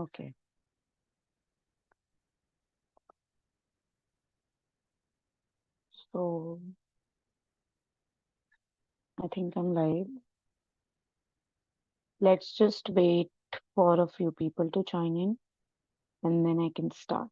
Okay. So I think I'm live. Let's just wait for a few people to join in and then I can start.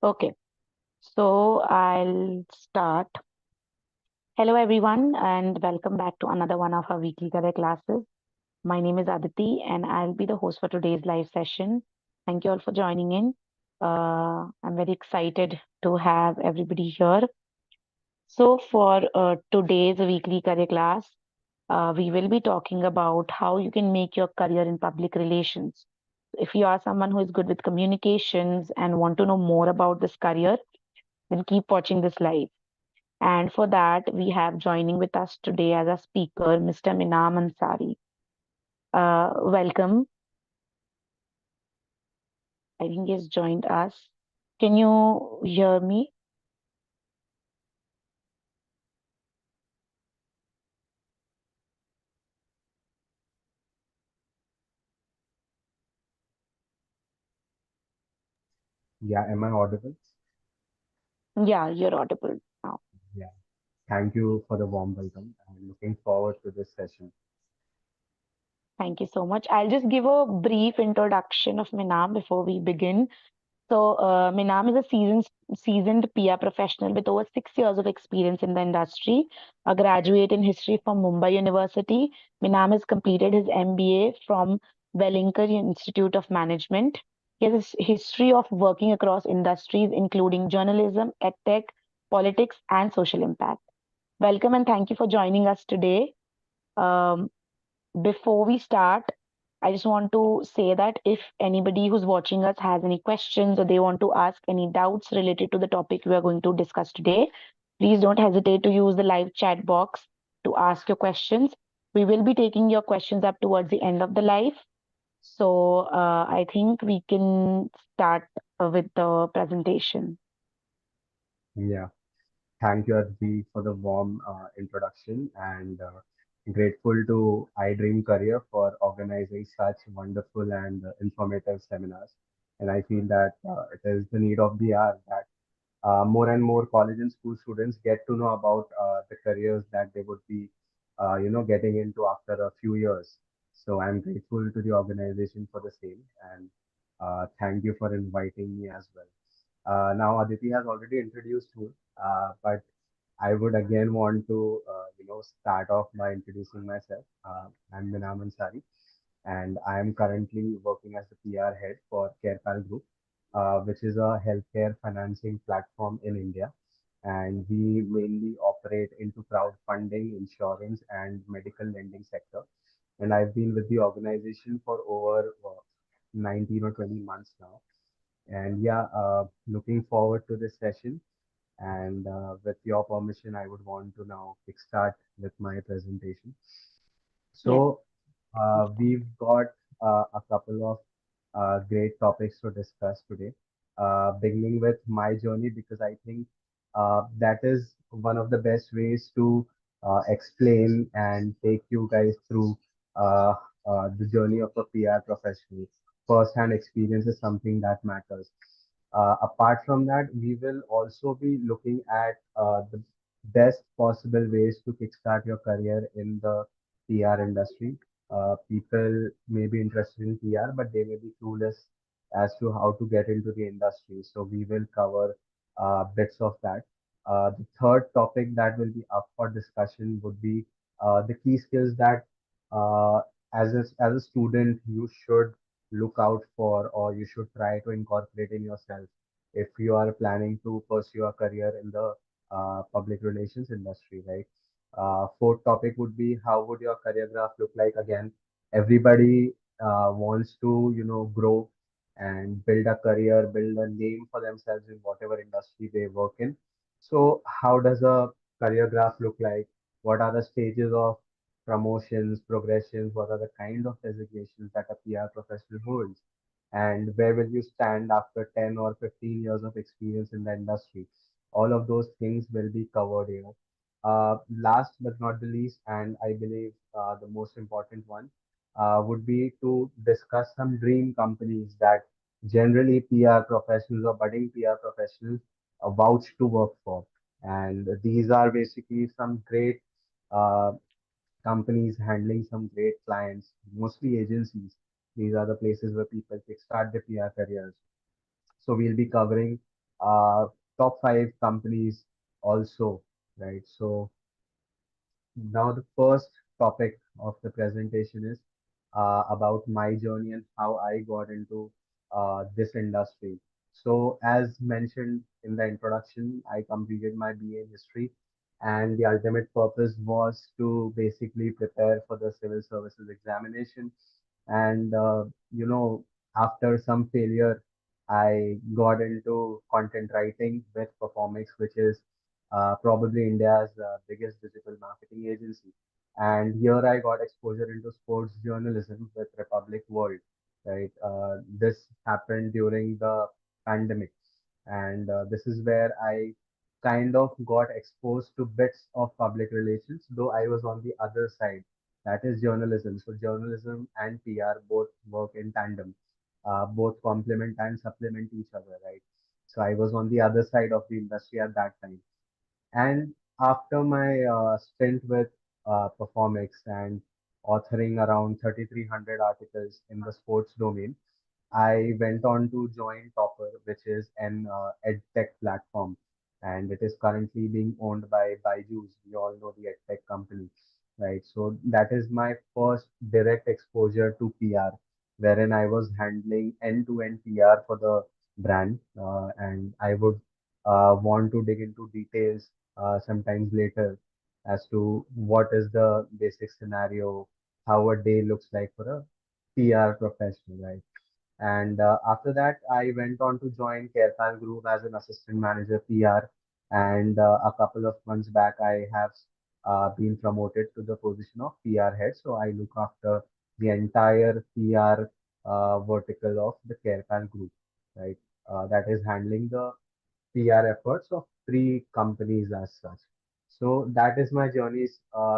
Okay. So I'll start. Hello, everyone, and welcome back to another one of our weekly career classes. My name is Aditi, and I'll be the host for today's live session. Thank you all for joining in. I'm very excited to have everybody here. So, for today's weekly career class, we will be talking about how you can make your career in public relations. If you are someone who is good with communications and want to know more about this career, then keep watching this live. And for that, we have joining with us today as a speaker, Mr. Minaam Ansari. Welcome. I think he's joined us. Can you hear me? Yeah, am I audible? Yeah, you're audible now. Yeah. Thank you for the warm welcome. I'm looking forward to this session. Thank you so much. I'll just give a brief introduction of Minaam before we begin. So, Minaam is a seasoned PR professional with over 6 years of experience in the industry, a graduate in history from Mumbai University. Minaam has completed his MBA from Wellinger Institute of Management. He has a history of working across industries, including journalism, edtech, politics, and social impact. Welcome and thank you for joining us today. Um, Before we start, I just want to say that if anybody who's watching us has any questions or they want to ask any doubts related to the topic we are going to discuss today, please don't hesitate to use the live chat box to ask your questions. We will be taking your questions up towards the end of the live. So I think we can start with the presentation. Yeah. Thank you, Aditi, for the warm introduction and grateful to iDreamCareer for organizing such wonderful and informative seminars. And I feel that it is the need of the hour that more and more college and school students get to know about the careers that they would be, getting into after a few years. So I'm grateful to the organization for the same, and thank you for inviting me as well. Now Aditi has already introduced me, but I would again want to, start off by introducing myself. I'm Minaam Ansari, and I am currently working as the PR head for CarePal Group, which is a healthcare financing platform in India. And we mainly operate into crowdfunding, insurance, and medical lending sector. And I've been with the organization for over 19 or 20 months now. And yeah, looking forward to this session. And with your permission, I would want to now kickstart with my presentation. Yes, So please start. we've got a couple of great topics to discuss today, beginning with my journey, because I think that is one of the best ways to explain and take you guys through uh, the journey of a PR professional. First-hand experience is something that matters. Apart from that, we will also be looking at the best possible ways to kickstart your career in the PR industry. People may be interested in PR, but they may be clueless as to how to get into the industry. So we will cover bits of that. The third topic that will be up for discussion would be the key skills that uh, as a student you should look out for, or you should try to incorporate in yourself if you are planning to pursue a career in the public relations industry, right? Fourth topic would be how would your career graph look like? Again, everybody wants to, grow and build a career, build a name for themselves in whatever industry they work in. So, how does a career graph look like? What are the stages of promotions, progressions? What are the kind of designations that a PR professional holds? and where will you stand after 10 or 15 years of experience in the industry. All of those things will be covered here. Last but not the least, and I believe the most important one, would be to discuss some dream companies that generally PR professionals or budding PR professionals vouch to work for. And these are basically some great uh, companies handling some great clients, mostly agencies. These are the places where people kickstart their PR careers. So we'll be covering uh, top five companies also, right? So now, the first topic of the presentation is about my journey and how I got into this industry. So, as mentioned in the introduction, I completed my BA in history, and the ultimate purpose was to basically prepare for the civil services examination. And, after some failure, I got into content writing with Performix, which is probably India's biggest digital marketing agency. And here I got exposure into sports journalism with Republic World, right? This happened during the pandemic. And this is where I kind of got exposed to bits of public relations, though I was on the other side, that is journalism. So journalism and PR both work in tandem, both complement and supplement each other, right? So I was on the other side of the industry at that time. And after my stint with Performix and authoring around 3,300 articles in the sports domain, I went on to join Topper, which is an edtech platform, and it is currently being owned by Byju's. We all know the edtech company, right? So that is my first direct exposure to PR, wherein I was handling end-to-end PR for the brand, and I would want to dig into details sometimes later as to what is the basic scenario, how a day looks like for a PR professional, right? And after that, I went on to join Carefal Group as an assistant manager PR. And a couple of months back, I have been promoted to the position of PR head. So I look after the entire PR vertical of the Carefal Group, right? That is handling the PR efforts of three companies as such. So that is my journey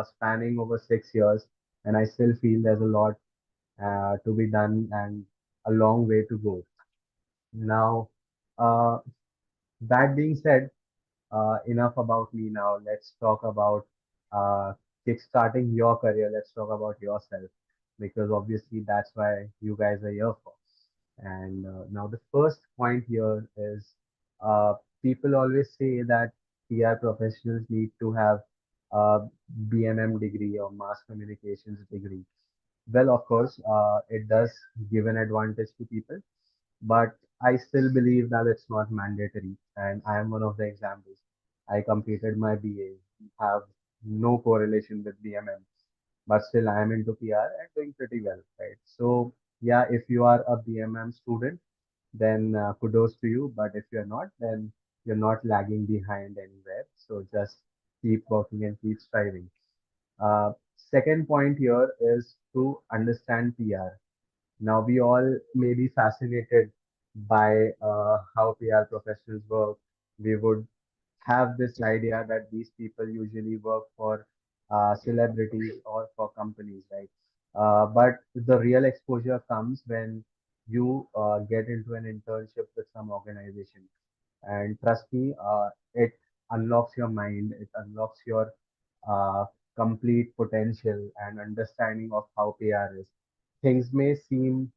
spanning over 6 years, and I still feel there's a lot to be done and a long way to go. Now, uh, that being said, enough about me now. Let's talk about uh, kickstarting your career. Let's talk about yourself because obviously that's why you guys are here for. And now the first point here is uh, people always say that PR professionals need to have a BMM degree or mass communications degree. Well, of course, it does give an advantage to people, but I still believe that it's not mandatory. And I am one of the examples. I completed my BA, have no correlation with BMM, but still I am into PR and doing pretty well, right? So, yeah, if you are a BMM student, then kudos to you. But if you're not, then you're not lagging behind anywhere. So just keep working and keep striving. Second point here is to understand PR. Now, we all may be fascinated by how PR professionals work. We would have this idea that these people usually work for celebrities or for companies, right? But the real exposure comes when you get into an internship with some organization. And trust me, it unlocks your mind, it unlocks your uh, complete potential and understanding of how PR is. Things may seem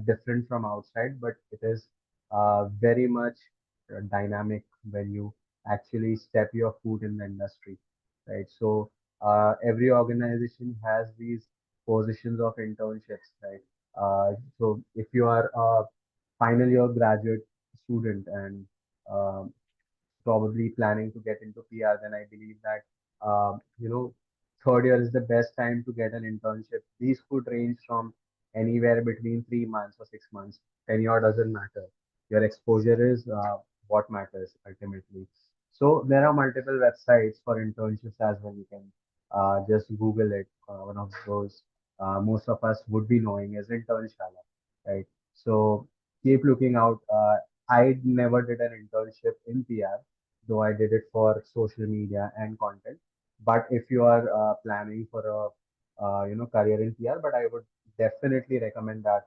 different from outside, but it is very much dynamic when you actually step your foot in the industry, right? So every organization has these positions of internships, right? So if you are a final year graduate student and um, probably planning to get into PR, then I believe that third year is the best time to get an internship. These could range from anywhere between 3 months or 6 months. Tenure doesn't matter. Your exposure is what matters ultimately. So there are multiple websites for internships as well. You can just Google it. One of those most of us would be knowing is Internshala, right? So keep looking out. I never did an internship in PR, though I did it for social media and content. But if you are planning for a career in PR, but I would definitely recommend that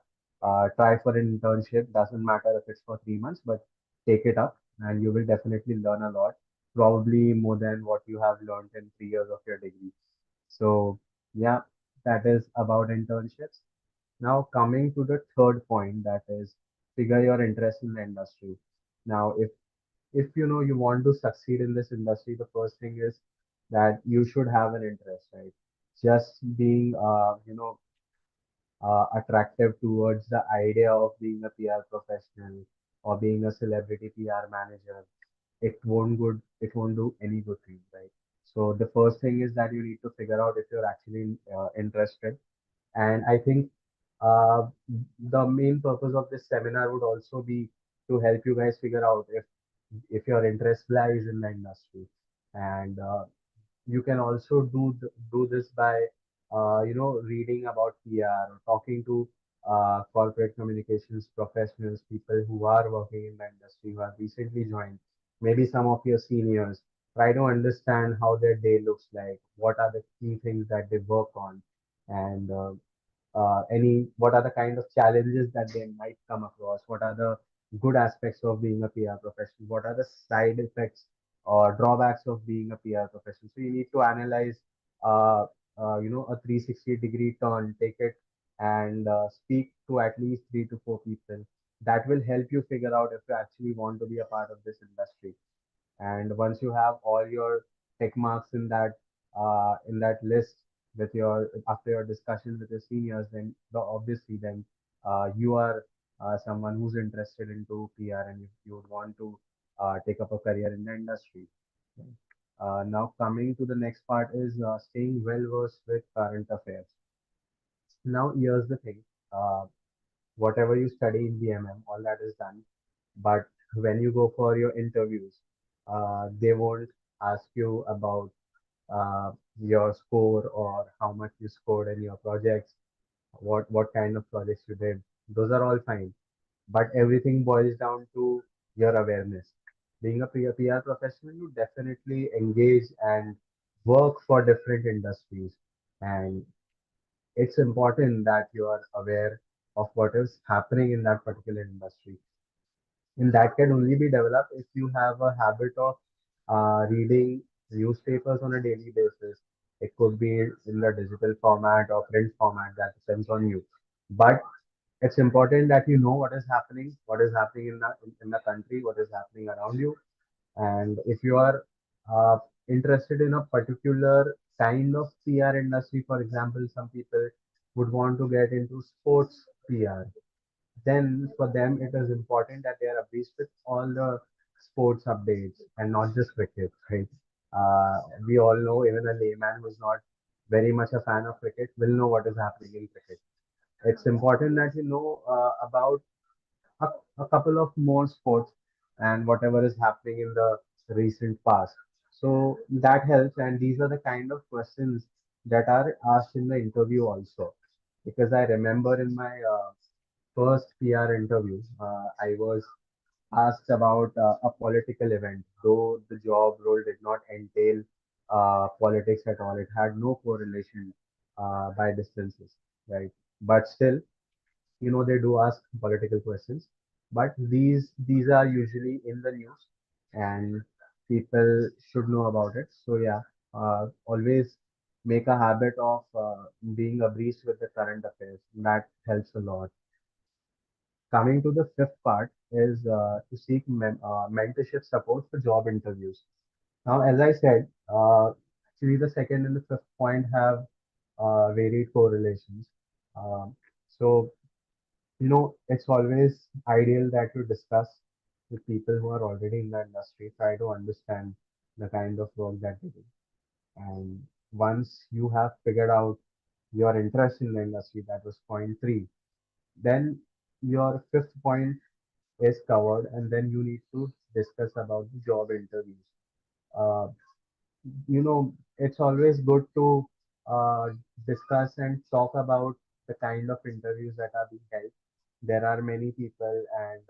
try for an internship. Doesn't matter if it's for 3 months, but take it up, and you will definitely learn a lot. Probably more than what you have learned in 3 years of your degree. So yeah, that is about internships. Now, coming to the third point, that is figure your interest in the industry. Now, if you know you want to succeed in this industry, the first thing is that you should have an interest, right? Just being attractive towards the idea of being a PR professional or being a celebrity PR manager, it won't do any good thing, right? So the first thing is that you need to figure out if you're actually interested. And I think uh, the main purpose of this seminar would also be to help you guys figure out if your interest lies in the industry. And you can also do this by reading about PR or talking to corporate communications professionals, people who are working in the industry, who have recently joined, maybe some of your seniors. Try to understand how their day looks like, what are the key things that they work on, and any what are the kind of challenges that they might come across, what are the good aspects of being a PR professional, what are the side effects or drawbacks of being a PR professional. So you need to analyze uh, a 360-degree turn, take it and speak to at least 3 to 4 people. That will help you figure out if you actually want to be a part of this industry. And once you have all your tick marks in that list with your after your discussion with your seniors, then obviously then you are someone who's interested into PR, and you would want to take up a career in the industry. Okay. Now coming to the next part is staying well versed with current affairs. Now here's the thing. Uh, Whatever you study in BMM, all that is done. But when you go for your interviews, they won't ask you about your score or how much you scored in your projects, what kind of projects you did. Those are all fine, but everything boils down to your awareness. Being a PR professional, you definitely engage and work for different industries, and it's important that you are aware of what is happening in that particular industry. And that can only be developed if you have a habit of reading newspapers on a daily basis. It could be in the digital format or print format, that depends on you. But it's important that you know what is happening in the country, what is happening around you. And if you are uh, interested in a particular kind of PR industry, for example, some people would want to get into sports PR, then for them it is important that they are abreast with all the sports updates and not just cricket, right? We all know even a layman who's not very much a fan of cricket will know what is happening in cricket. It's important that you know about a, a couple of more sports and whatever is happening in the recent past. So that helps, and these are the kind of questions that are asked in the interview also. Because I remember in my first PR interview, I was asked about a political event, though the job role did not entail politics at all. It had no correlation by distances, right? But still, they do ask political questions, but these are usually in the news, and people should know about it. So yeah, always make a habit of being abreast with the current affairs. That helps a lot. Coming to the fifth part is to seek mentorship support for job interviews. Now, as I said, actually the second and the fifth point have varied correlations. Um, so it's always ideal that you discuss with people who are already in the industry, try to understand the kind of work that they do. And once you have figured out your interest in the industry, that was point three, then your fifth point is covered, and then you need to discuss about the job interviews. Uh, it's always good to uh, discuss and talk about the kind of interviews that are being held. There are many people, and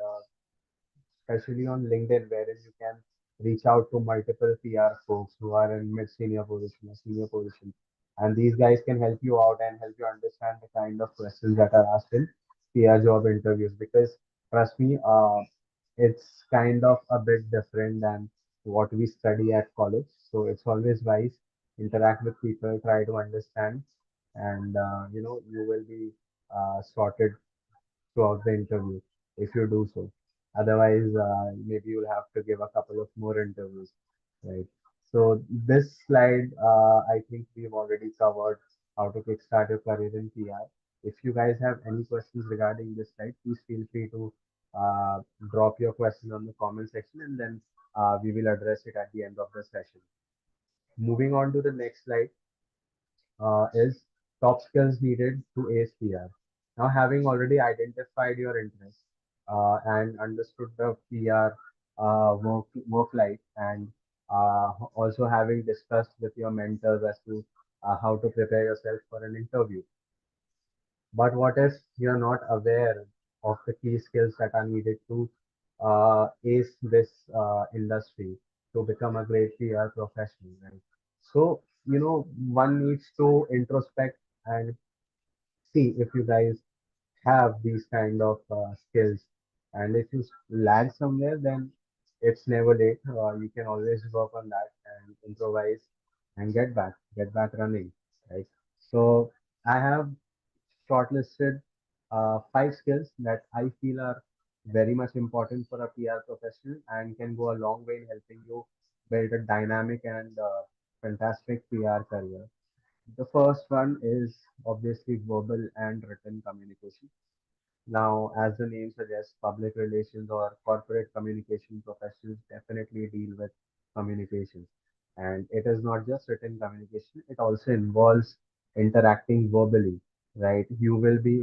especially on LinkedIn, wherein you can reach out to multiple PR folks who are in mid senior position or senior position. And these guys can help you out and help you understand the kind of questions that are asked in PR job interviews. Because trust me, it's kind of a bit different than what we study at college. So it's always wise, interact with people, try to understand, and you will be sorted throughout the interview if you do so. Otherwise, maybe you'll have to give a couple of more interviews, right? So this slide, I think we've already covered how to kickstart your career in PR. If you guys have any questions regarding this slide, please feel free to drop your question on the comment section, and then we will address it at the end of the session. Moving on to the next slide is top skills needed to ace PR. Now, having already identified your interests and understood the PR work life, and also having discussed with your mentors as to how to prepare yourself for an interview. But what if you're not aware of the key skills that are needed to ace this industry, to become a great PR professional, right? So, one needs to introspect and see if you guys have these kind of skills. And if you lag somewhere, then it's never late. You can always work on that and improvise and get back running, right? So I have shortlisted 5 skills that I feel are very much important for a PR professional and can go a long way in helping you build a dynamic and fantastic PR career. The first one is obviously verbal and written communication. Now, as the name suggests, public relations or corporate communication professionals definitely deal with communications. And it is not just written communication, it also involves interacting verbally, right? You will be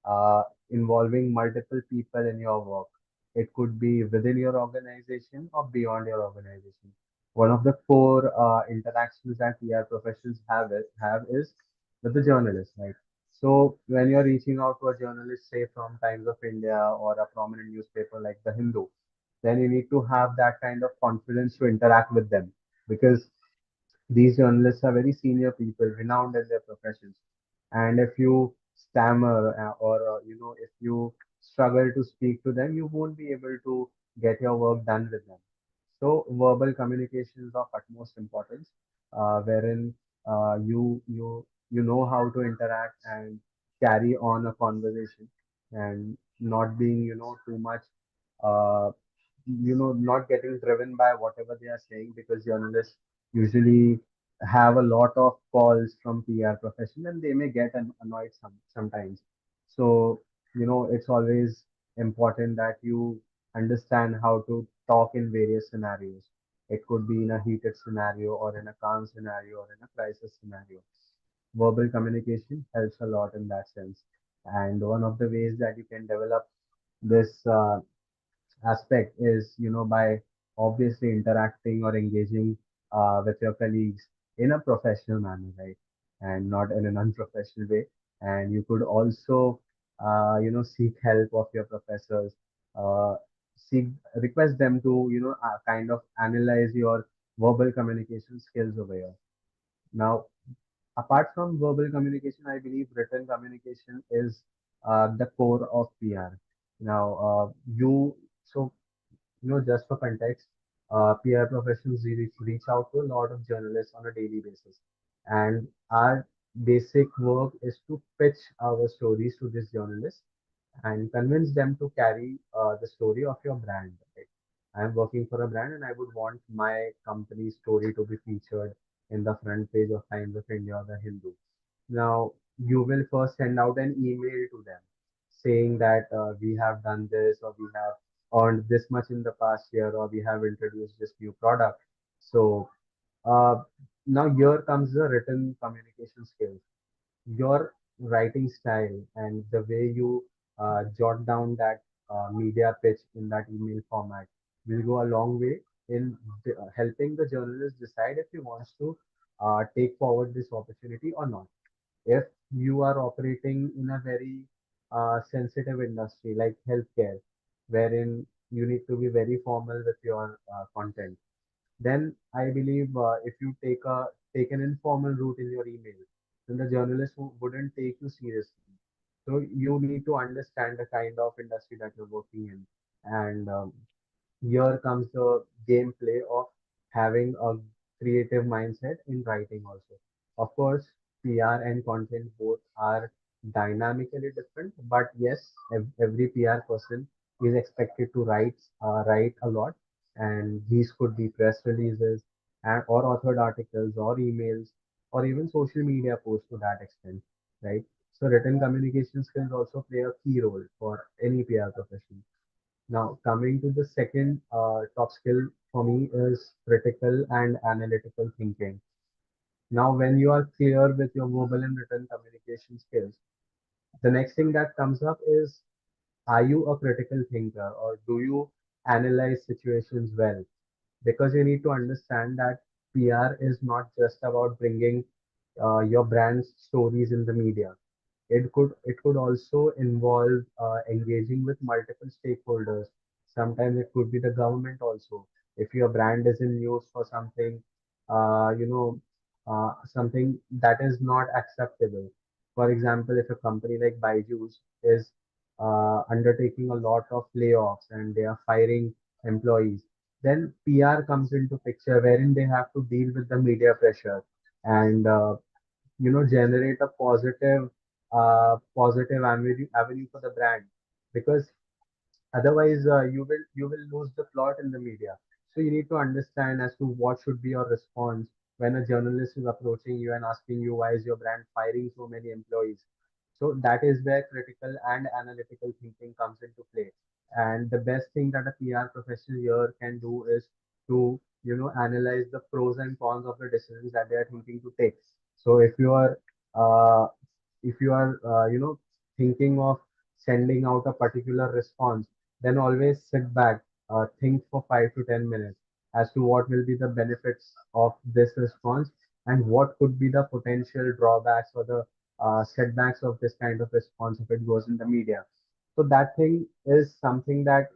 uh, involving multiple people in your work. It could be within your organization or beyond your organization. One of the core interactions that PR professionals have is with the journalists, right? So when you're reaching out to a journalist, say from Times of India or a prominent newspaper like the Hindu, then you need to have that kind of confidence to interact with them, because these journalists are very senior people, renowned in their professions. And if you stammer or if you struggle to speak to them, you won't be able to get your work done with them. So verbal communication is of utmost importance, wherein you know how to interact and carry on a conversation, and not being too much uh, not getting driven by whatever they are saying, because journalists usually have a lot of calls from PR profession and they may get annoyed sometimes. So, it's always important that you understand how to talk in various scenarios. It could be in a heated scenario or in a calm scenario or in a crisis scenario. Verbal communication helps a lot in that sense. And one of the ways that you can develop this aspect is by obviously interacting or engaging with your colleagues in a professional manner, right, and not in an unprofessional way. And you could also seek help of your professors, uh, seek request them to kind of analyze your verbal communication skills over here. Now, apart from verbal communication, I believe written communication is the core of PR. Now, you so just for context, PR professionals reach out to a lot of journalists on a daily basis. And our basic work is to pitch our stories to these journalists and convince them to carry the story of your brand. Right? I'm working for a brand and I would want my company's story to be featured in the front page of Times of India or the Hindu. Now, you will first send out an email to them saying that we have done this, or we have earned this much in the past year, or we have introduced this new product. So uh, now here comes the written communication skills. Your writing style and the way you jot down that media pitch in that email format will go a long way in helping the journalist decide if he wants to take forward this opportunity or not. If you are operating in a very sensitive industry like healthcare, wherein you need to be very formal with your content, then I believe if you take an informal route in your email, then the journalist wouldn't take you seriously. So you need to understand the kind of industry that you're working in, and here comes the gameplay of having a creative mindset in writing also. Of course, PR and content both are dynamically different, but yes, every PR person is expected to write a lot, and these could be press releases and or authored articles or emails or even social media posts to that extent, right? So written communication skills also play a key role for any PR professional. Now, coming to the second top skill for me is critical and analytical thinking. Now, when you are clear with your verbal and written communication skills, the next thing that comes up is, are you a critical thinker or do you analyze situations well? Because you need to understand that PR is not just about bringing your brand's stories in the media. It could also involve engaging with multiple stakeholders. Sometimes it could be the government also. If your brand is in news for something, you know, something that is not acceptable. For example, if a company like Byju's is undertaking a lot of layoffs and they are firing employees, then PR comes into picture wherein they have to deal with the media pressure and generate a positive avenue for the brand, because otherwise you will lose the plot in the media. So you need to understand as to what should be your response when a journalist is approaching you and asking you why is your brand firing so many employees. So that is where critical and analytical thinking comes into play. And the best thing that a PR professional here can do is to analyze the pros and cons of the decisions that they are thinking to take. So uh, if you are thinking of sending out a particular response, then always sit back, think for 5 to 10 minutes as to what will be the benefits of this response and what could be the potential drawbacks or the setbacks of this kind of response if it goes in the media. So that thing is something that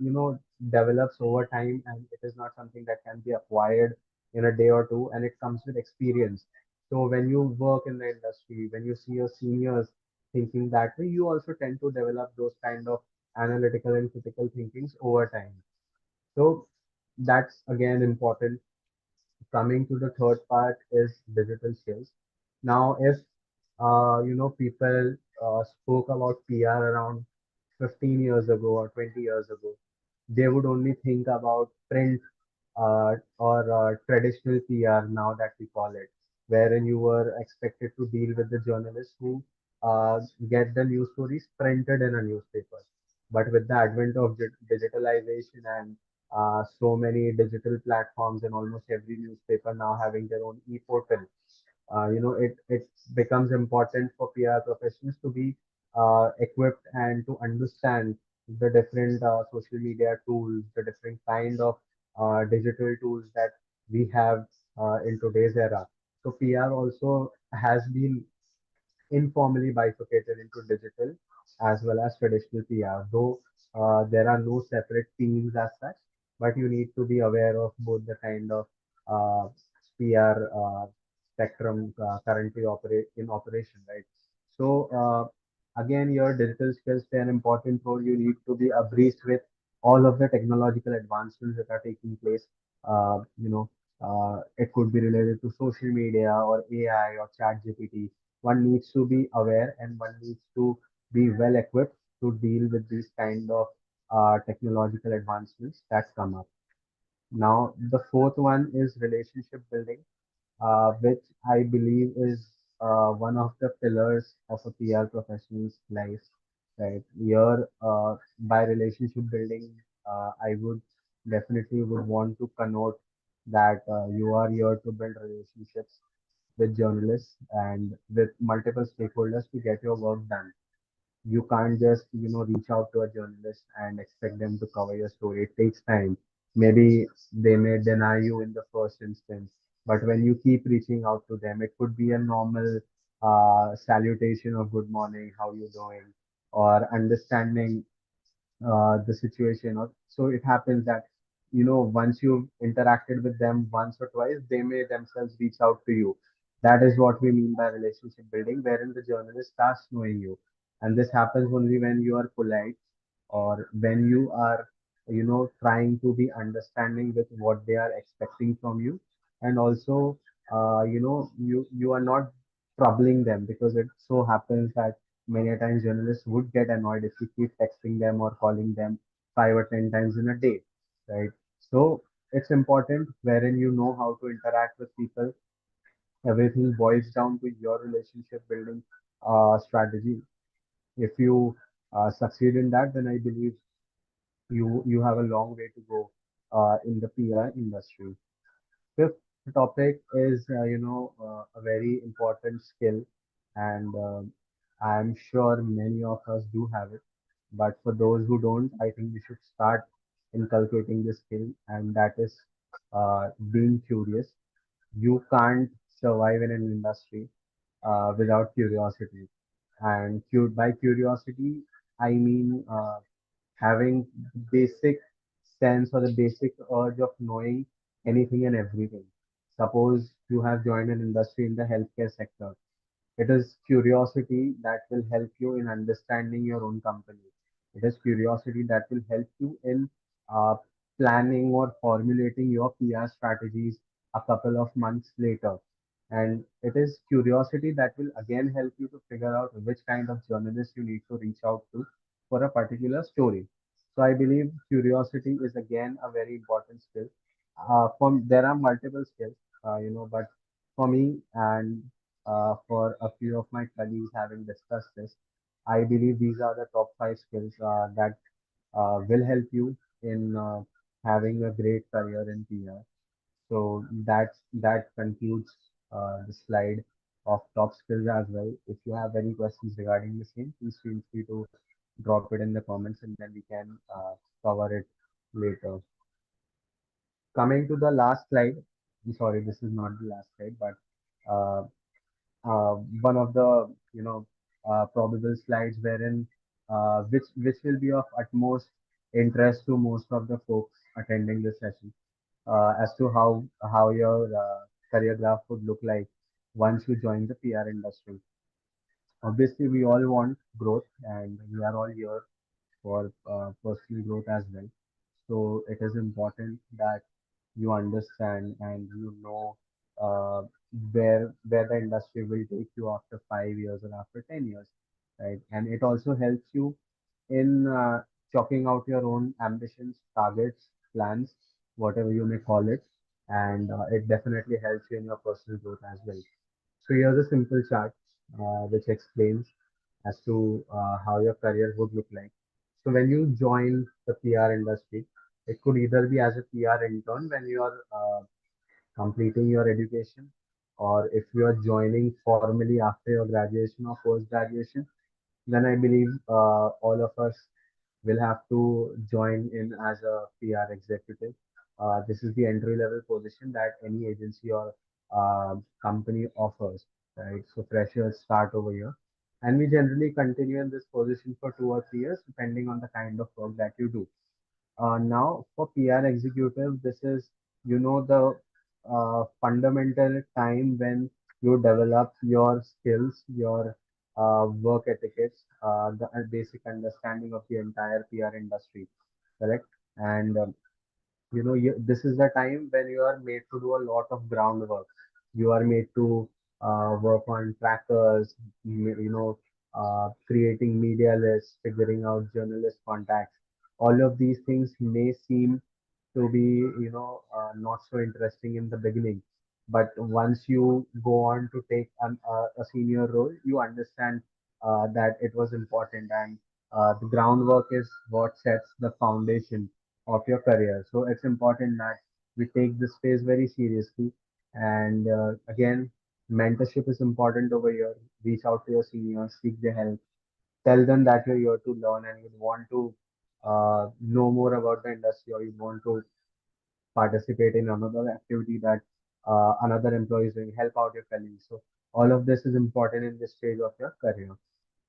develops over time, and it is not something that can be acquired in a day or two, and it comes with experience. So when you work in the industry, when you see your seniors thinking that way, you also tend to develop those kind of analytical and critical thinkings over time. So that's again important. Coming to the third part is digital skills. Now, if people spoke about PR around 15 years ago or 20 years ago, they would only think about print or traditional PR now that we call it, wherein you were expected to deal with the journalists who get the news stories printed in a newspaper. But with the advent of digitalization and so many digital platforms and almost every newspaper now having their own e-portal, it becomes important for PR professionals to be equipped and to understand the different social media tools, the different kind of digital tools that we have in today's era. So PR also has been informally bifurcated into digital as well as traditional PR, though there are no separate teams as such, but you need to be aware of both the kind of uh, PR spectrum currently operate in operation, right? So again, your digital skills play an important role. You need to be abreast with all of the technological advancements that are taking place. It could be related to social media or AI or chat GPT. One needs to be aware and one needs to be well equipped to deal with these kind of technological advancements that come up. Now, the fourth one is relationship building, which I believe is one of the pillars of a PR professional's life. Right here, by relationship building, I would definitely would want to connote that you are here to build relationships with journalists and with multiple stakeholders to get your work done. You can't just reach out to a journalist and expect them to cover your story. It takes time. Maybe they may deny you in the first instance, but when you keep reaching out to them, it could be a normal salutation of good morning, how you doing, or understanding the situation. Or so it happens that once you've interacted with them once or twice, they may themselves reach out to you. That is what we mean by relationship building, wherein the journalist starts knowing you, and this happens only when you are polite, or when you are trying to be understanding with what they are expecting from you. And also you are not troubling them, because it so happens that many a times journalists would get annoyed if you keep texting them or calling them 5 or 10 times in a day, right? So it's important wherein you know how to interact with people. Everything boils down to your relationship building strategy. If you succeed in that, then I believe you have a long way to go in the PR industry. Fifth topic is a very important skill, and I'm sure many of us do have it. But for those who don't, I think we should start inculcating this skill, and that is being curious. You can't survive in an industry without curiosity. And by curiosity, I mean having basic sense or the basic urge of knowing anything and everything. Suppose you have joined an industry in the healthcare sector. It is curiosity that will help you in understanding your own company. It is curiosity that will help you in uh, planning or formulating your PR strategies a couple of months later. And it is curiosity that will again help you to figure out which kind of journalist you need to reach out to for a particular story. So I believe curiosity is again a very important skill. There are multiple skills, but for me and for a few of my colleagues having discussed this, I believe these are the top five skills that will help you in having a great career in PR. So that concludes the slide of top skills as well. If you have any questions regarding the same, please feel free to drop it in the comments, and then we can cover it later. Coming to the last slide, I'm sorry, this is not the last slide, but uh, one of the probable slides wherein which will be of utmost interest to most of the folks attending this session, as to how your career graph would look like once you join the PR industry. Obviously, we all want growth, and we are all here for personal growth as well. So it is important that you understand and you know uh, where the industry will take you after 5 years or after 10 years, right? And it also helps you in chalking out your own ambitions, targets, plans, whatever you may call it, and it definitely helps you in your personal growth as well. So here's a simple chart which explains as to how your career would look like. So when you join the PR industry, it could either be as a PR intern when you are completing your education, or if you are joining formally after your graduation or post graduation, then I believe all of us will have to join in as a PR executive. This is the entry level position that any agency or company offers, right? So freshers start over here, and we generally continue in this position for 2 or 3 years, depending on the kind of work that you do. Now, for PR executive, this is, the fundamental time when you develop your skills, your work etiquettes, the basic understanding of the entire PR industry, correct? And this is the time when you are made to do a lot of groundwork. You are made to work on trackers, creating media lists, figuring out journalist contacts. All of these things may seem to be not so interesting in the beginning, but once you go on to take a senior role, you understand that it was important, and the groundwork is what sets the foundation of your career. So it's important that we take this phase very seriously. And again, mentorship is important over here. Reach out to your seniors, seek their help, tell them that you're here to learn and you want to know more about the industry, or you want to participate in another activity that another employee is doing, help out your colleagues. So all of this is important in this stage of your career.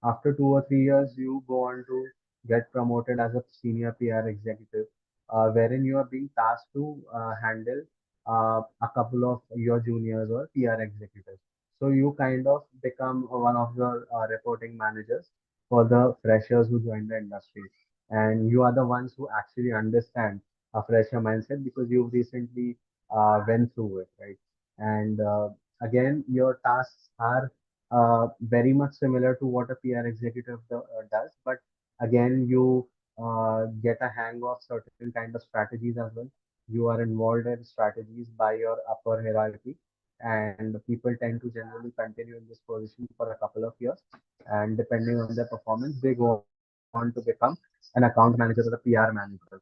After 2 or 3 years, you go on to get promoted as a senior PR executive, wherein you are being tasked to handle a couple of your juniors or PR executives. So you kind of become one of the reporting managers for the freshers who join the industry. And you are the ones who actually understand a fresher mindset because you recently went through it, right? And again, your tasks are very much similar to what a PR executive does. But again, you get a hang of certain kind of strategies as well. You are involved in strategies by your upper hierarchy, and people tend to generally continue in this position for a couple of years. And depending on their performance, they go on to become an account manager or a PR manager.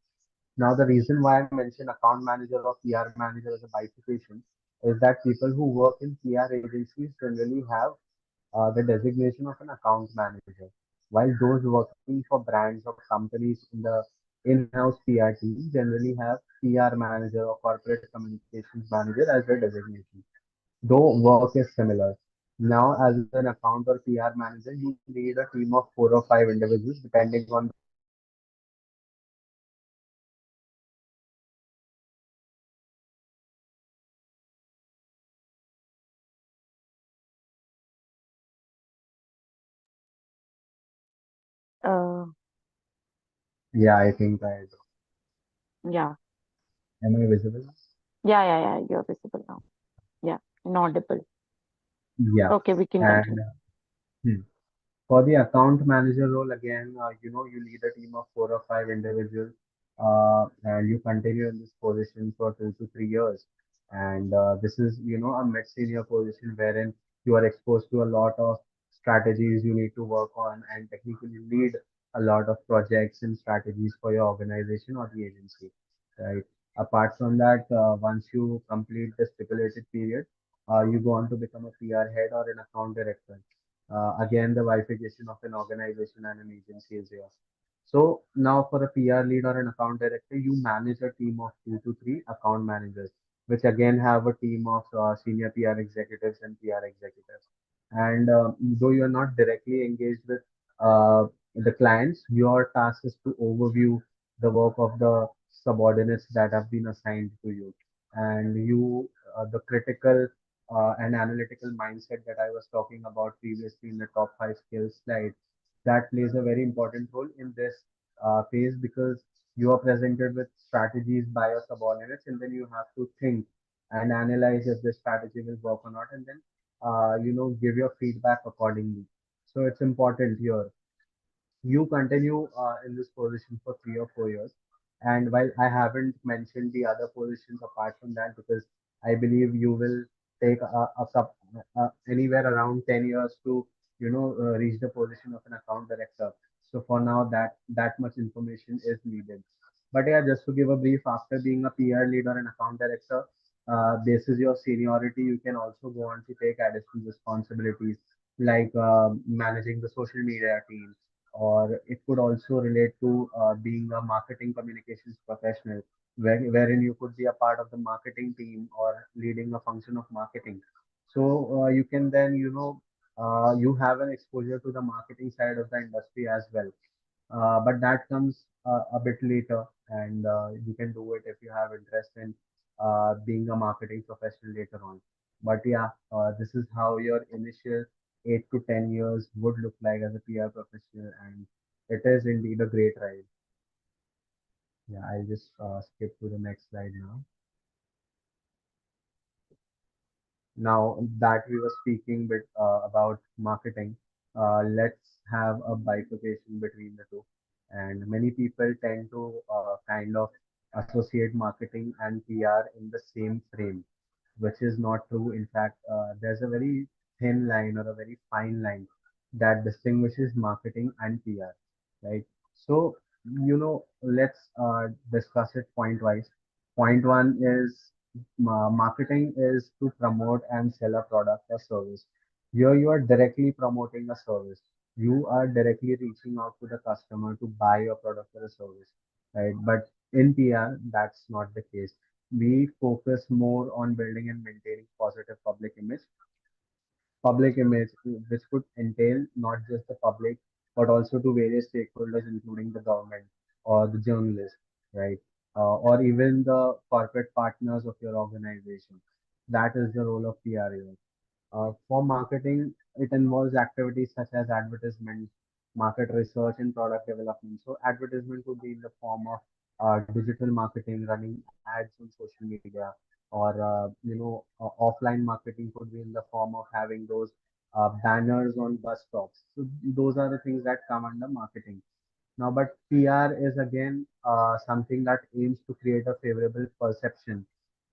Now, the reason why I mention account manager or PR manager as a bifurcation is that people who work in PR agencies generally have the designation of an account manager, while those working for brands or companies in the in-house PR team generally have PR manager or corporate communications manager as their designation. Though work is similar. Now, as an account or PR manager, you lead a team of 4 or 5 individuals, depending on the size of the agency. And you lead a team of 4 or 5 individuals, and Uh, yeah, I think I do. yeah. Am I visible? Yeah, yeah, yeah. You're visible now. Yeah. Inaudible. Yeah. Okay, we can And continue. hmm. For the account manager role, again, you lead a team of 4 or 5 individuals, and you continue in this position for 2 to 3 years. And this is, a mid-senior position wherein you are exposed to a lot of strategies you need to work on and technically lead a lot of projects and strategies for your organization or the agency, right? Apart from that, once you complete the stipulated period, you go on to become a PR head or an account director. Again, the bifurcation of an organization and an agency is here. So now for a PR lead or an account director, you manage a team of 2 to 3 account managers, which again have a team of senior PR executives and PR executives. And though you are not directly engaged with the clients, your task is to overview the work of the subordinates that have been assigned to you. And the critical and analytical mindset that I was talking about previously in the top 5 skills slide, that plays a very important role in this phase because you are presented with strategies by your subordinates, and then you have to think and analyze if this strategy will work or not, and then give your feedback accordingly. So it's important here you continue in this position for 3 or 4 years. And while I haven't mentioned the other positions apart from that, because I believe you will take anywhere around 10 years to, reach the position of an account director. So for now, that much information is needed. But yeah, just to give a brief, after being a PR lead or an account director, basis your seniority, you can also go on to take additional responsibilities like managing the social media team, or it could also relate to being a marketing communications professional, wherein you could be a part of the marketing team or leading a function of marketing. So you can then, you have an exposure to the marketing side of the industry as well. But that comes a bit later, and you can do it if you have interest in being a marketing professional later on. But yeah, this is how your initial 8 to 10 years would look like as a PR professional, and it is indeed a great ride. Yeah, I'll just skip to the next slide now. Now that we were speaking about marketing, let's have a bifurcation between the two. And many people tend to kind of associate marketing and PR in the same frame, which is not true. In fact, there's a very thin line or a very fine line that distinguishes marketing and PR, right? So, let's discuss it point wise. Point one is marketing is to promote and sell a product or service. Here you are directly promoting a service. You are directly reaching out to the customer to buy your product or a service, right? But in PR, that's not the case. We focus more on building and maintaining positive public image, public image, which could entail not just the public, but also to various stakeholders, including the government or the journalists, right? Or even the corporate partners of your organization. That is the role of PR here. For marketing, it involves activities such as advertisement, market research, and product development. So, advertisement would be in the form of digital marketing, running ads on social media, or offline marketing could be in the form of having those banners on bus stops. So, those are the things that come under marketing. Now, but PR is again something that aims to create a favorable perception,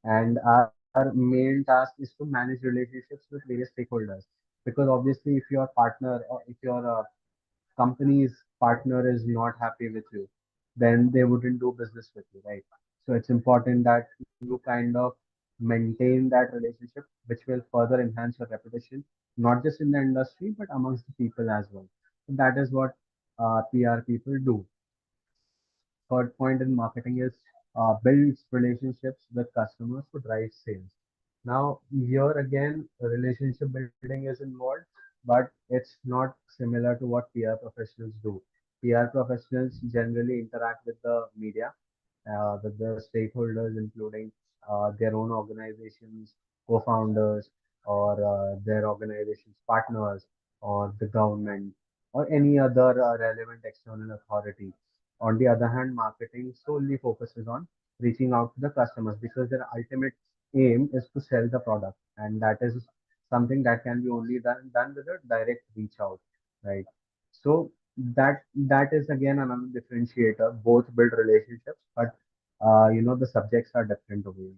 and our main task is to manage relationships with various stakeholders. Because obviously, if your partner or if your company's partner is not happy with you, then they wouldn't do business with you, right? So it's important that you kind of maintain that relationship, which will further enhance your reputation, not just in the industry, but amongst the people as well. So that is what PR people do. Third point in marketing is builds relationships with customers to drive sales. Now, here again, relationship building is involved, but it's not similar to what PR professionals do. PR professionals generally interact with the media, with the stakeholders, including their own organizations, co-founders, or their organization's partners, or the government, or any other relevant external authority. On the other hand, marketing solely focuses on reaching out to the customers because their ultimate aim is to sell the product, and that is something that can be only done with a direct reach out, right? So that is again another differentiator. Both build relationships, but the subjects are different over here.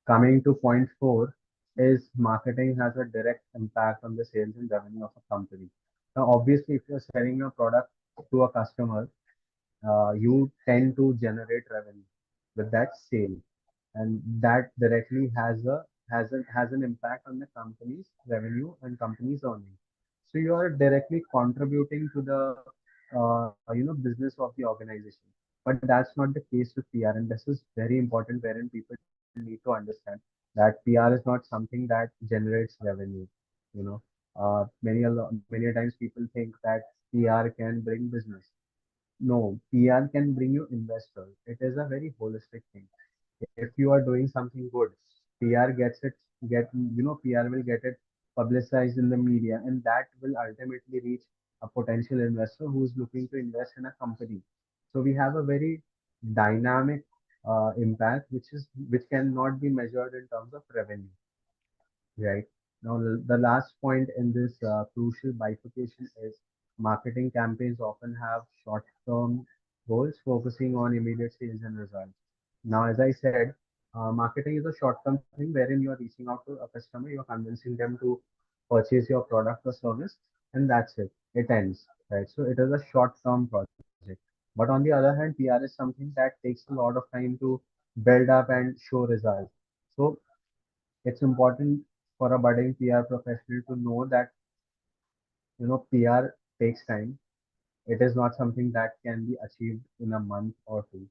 Coming to point four is marketing has a direct impact on the sales and revenue of a company. Now, obviously, if you're selling a product to a customer, you tend to generate revenue with that sale, and that directly has an impact on the company's revenue and company's earnings. So you are directly contributing to the business of the organization. But that's not the case with PR, and this is very important, wherein people need to understand that PR is not something that generates revenue. You know, many a times people think that PR can bring business. No, PR can bring you investors. It is a very holistic thing. If you are doing something good, PR gets it, PR will get it publicized in the media, and that will ultimately reach a potential investor who is looking to invest in a company. So we have a very dynamic impact, which cannot be measured in terms of revenue. Right. Now, the last point in this crucial bifurcation is marketing campaigns often have short-term goals focusing on immediate sales and results. Now, as I said, marketing is a short-term thing wherein you are reaching out to a customer, you are convincing them to purchase your product or service, and that's it. It ends, right? So it is a short-term project. But on the other hand, PR is something that takes a lot of time to build up and show results. So it's important for a budding PR professional to know that PR takes time. It is not something that can be achieved in a month or two.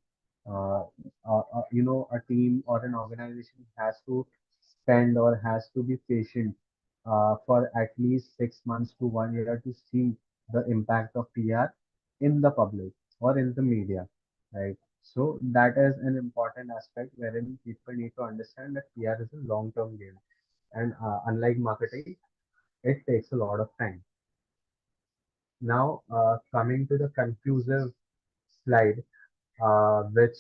Uh, a team or an organization has to spend or has to be patient for at least 6 months to 1 year to see the impact of PR in the public or in the media, right? So that is an important aspect wherein people need to understand that PR is a long-term game, and unlike marketing, it takes a lot of time. Now, coming to the conclusive slide, which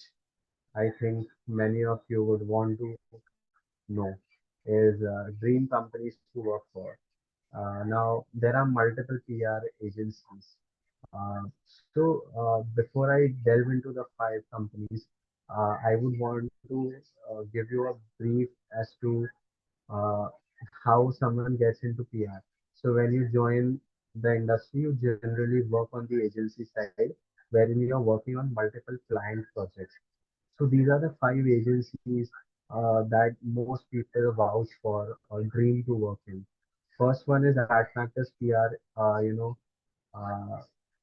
I think many of you would want to know, is dream companies to work for. Now, there are multiple PR agencies. Before I delve into the five companies, I would want to give you a brief as to uh, how someone gets into PR. So when you join the industry, you generally work on the agency side, wherein you are working on multiple client projects. So these are the five agencies that most people vouch for or dream to work in. First one is AdFactors PR. Uh,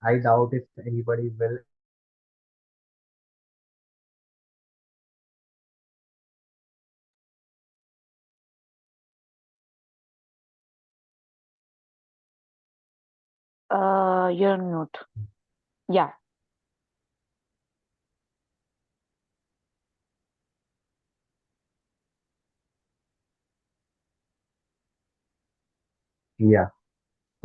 I doubt if anybody will ever heard of AdFactors PR. You're on mute. Yeah. Yeah.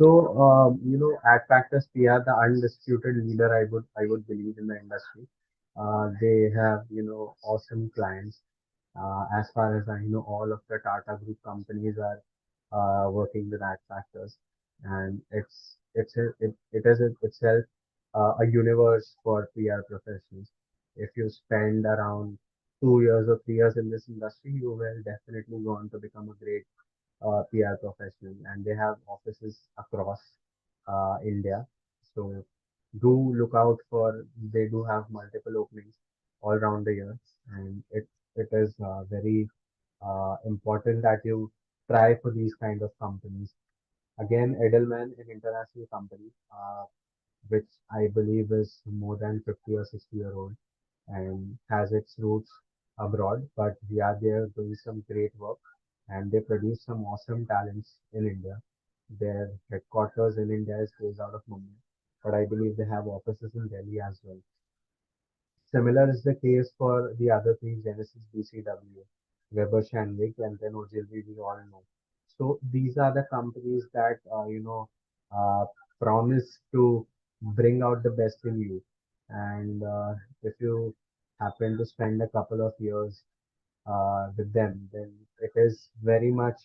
So, at Practice, we are the undisputed leader. I would believe in the industry. They have, awesome clients. As far as I know, all of the Tata Group companies are working with Ad Factors, and it is itself a universe for PR professionals. If you spend around 2 years or 3 years in this industry, you will definitely go on to become a great PR professional, and they have offices across India. So do look out for, they do have multiple openings all around the year, and it is very important that you try for these kind of companies. Again, Edelman, an international company, which I believe is more than 50 or 60-year old and has its roots abroad, but we are there doing some great work, and they produce some awesome talents in India. Their headquarters in India is based out of Mumbai, but I believe they have offices in Delhi as well. Similar is the case for the other three: Genesis, BCW, Weber Shandwick, and then Ogilvy, we all know. So these are the companies that uh, promise to bring out the best in you. And if you happen to spend a couple of years with them, then it is very much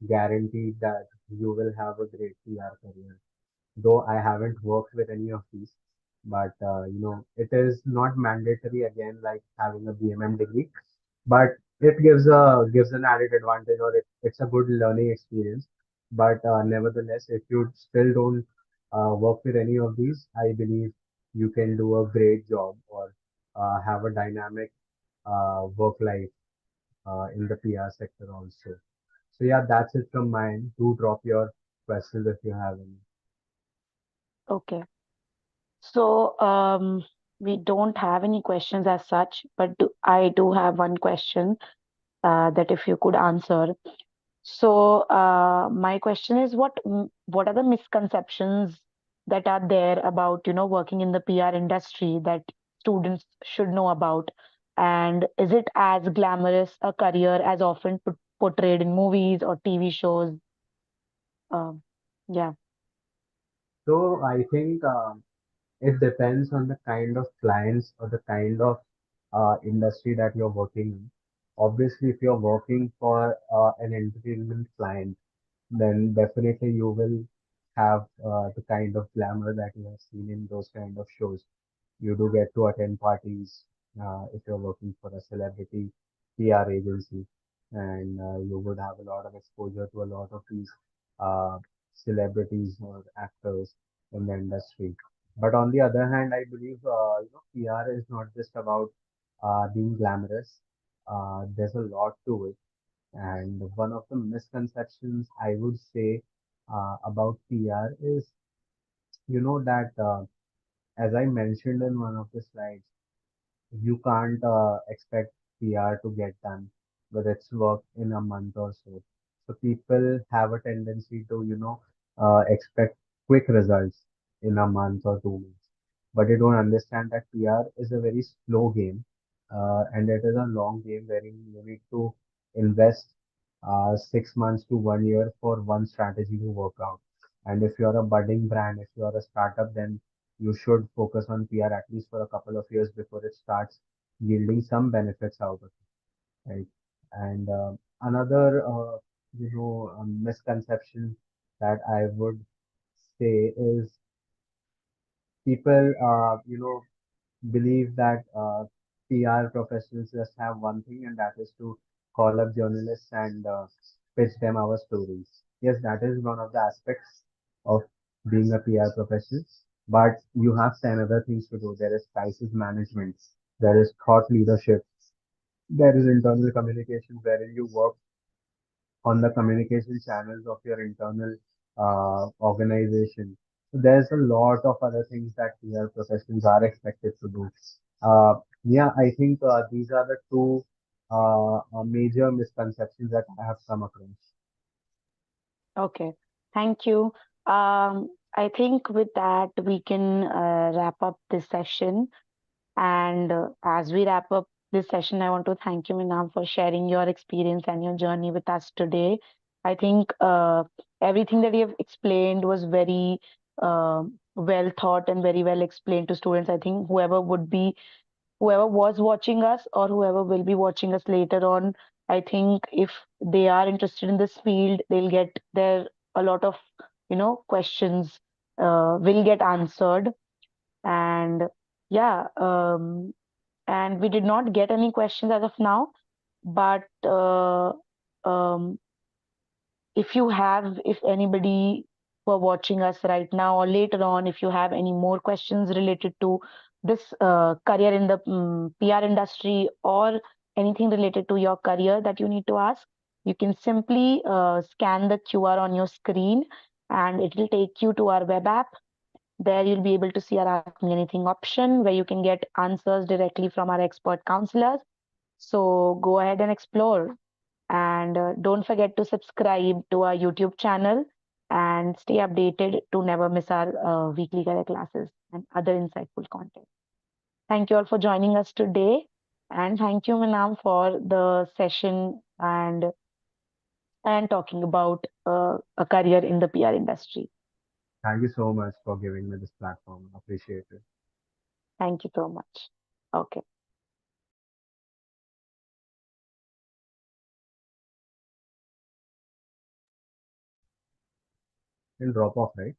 guaranteed that you will have a great PR career. Though I haven't worked with any of these, but it is not mandatory again like having a BMM degree, but it gives an added advantage, or it's a good learning experience. But nevertheless, if you still don't work with any of these, I believe you can do a great job, or have a dynamic work life in the PR sector also. So yeah, that's it from mine. Do drop your questions if you have any. Okay. So, we don't have any questions as such, but I do have one question that if you could answer. So, my question is, what are the misconceptions that are there about, working in the PR industry that students should know about? And is it as glamorous a career as often portrayed in movies or TV shows? Um, yeah. So I think it depends on the kind of clients or the kind of industry that you're working in. Obviously, if you're working for an entertainment client, then definitely you will have the kind of glamour that you have seen in those kind of shows. You do get to attend parties if you're working for a celebrity PR agency, and you would have a lot of exposure to a lot of these uh, celebrities or actors in the industry. But on the other hand, I believe PR is not just about being glamorous. There's a lot to it, and one of the misconceptions I would say about PR is, that as I mentioned in one of the slides, you can't expect PR to get done with its work in a month or so. So people have a tendency to, expect quick results in a month or 2 months. But they don't understand that PR is a very slow game, and it is a long game wherein you need to invest 6 months to 1 year for one strategy to work out. And if you're a budding brand, if you're a startup, then you should focus on PR at least for a couple of years before it starts yielding some benefits out of it, right? And another, misconception that I would say is people, believe that PR professionals just have one thing, and that is to call up journalists and pitch them our stories. Yes, that is one of the aspects of being a PR professional, but you have 10 other things to do. There is crisis management, there is thought leadership, there is internal communication, wherein you work on the communication channels of your internal organization. So there's a lot of other things that PR professionals are expected to do. Yeah, I think these are the two major misconceptions that I have come across. Okay. Thank you. I think with that, we can wrap up this session. And as we wrap up this session, I want to thank you, Minam, for sharing your experience and your journey with us today. I think everything that you have explained was very well thought and very well explained to students. I think whoever was watching us or whoever will be watching us later on, I think if they are interested in this field, they'll get there a lot of, questions will get answered. And yeah, and we did not get any questions as of now, but um, if anybody who are watching us right now or later on, if you have any more questions related to this career in the PR industry or anything related to your career that you need to ask, you can simply scan the QR on your screen and it will take you to our web app. There you'll be able to see our Ask Me Anything option where you can get answers directly from our expert counselors. So go ahead and explore. And don't forget to subscribe to our YouTube channel and stay updated to never miss our weekly career classes and other insightful content. Thank you all for joining us today. And thank you, Manam, for the session and talking about a career in the PR industry. Thank you so much for giving me this platform. Appreciate it. Thank you so much. Okay. We'll drop off, right?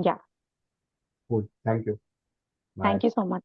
Yeah. Cool. Thank you. Thank Bye. you so much.